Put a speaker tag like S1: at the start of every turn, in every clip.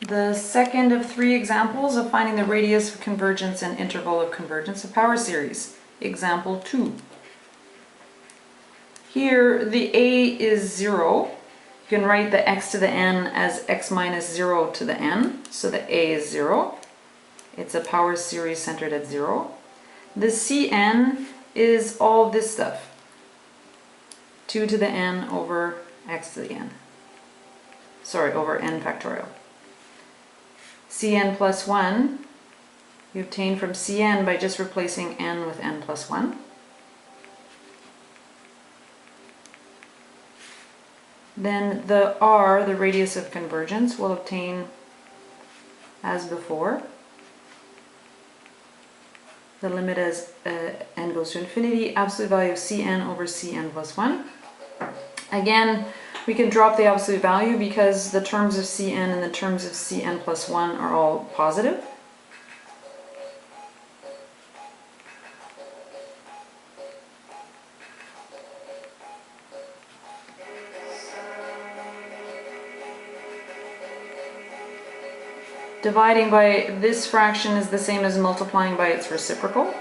S1: The second of three examples of finding the radius of convergence and interval of convergence of power series. Example 2. Here the a is 0. You can write the x to the n as x minus 0 to the n, so the a is 0. It's a power series centered at 0. The Cn is all this stuff. 2 to the n over x to the n. Sorry, over n factorial. Cn plus 1, you obtain from Cn by just replacing n with n plus 1. Then the r, the radius of convergence, will obtain as before. The limit as n goes to infinity, absolute value of Cn over Cn plus 1. Again, we can drop the absolute value because the terms of Cn and the terms of Cn plus 1 are all positive. Dividing by this fraction is the same as multiplying by its reciprocal.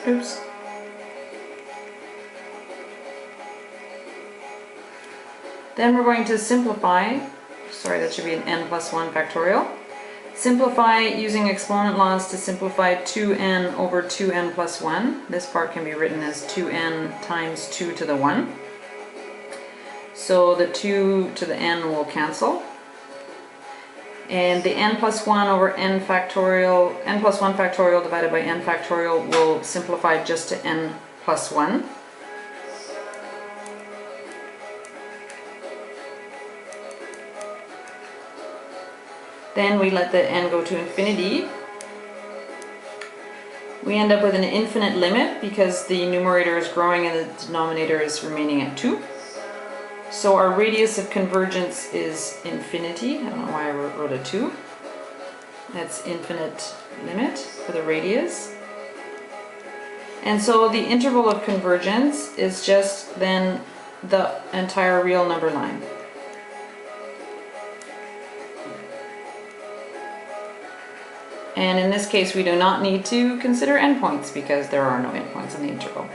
S1: Oops. Then we're going to simplify. Sorry, that should be an n plus 1 factorial. Simplify using exponent laws to simplify 2n over 2n plus 1. This part can be written as 2n times 2 to the 1. So the 2 to the n will cancel. And the n plus 1 over n factorial, n plus 1 factorial divided by n factorial will simplify just to n plus 1. Then we let the n go to infinity. We end up with an infinite limit because the numerator is growing and the denominator is remaining at 2. So our radius of convergence is infinity. I don't know why I wrote a 2. That's infinite limit for the radius. And so the interval of convergence is just then the entire real number line. And in this case, we do not need to consider endpoints because there are no endpoints in the interval.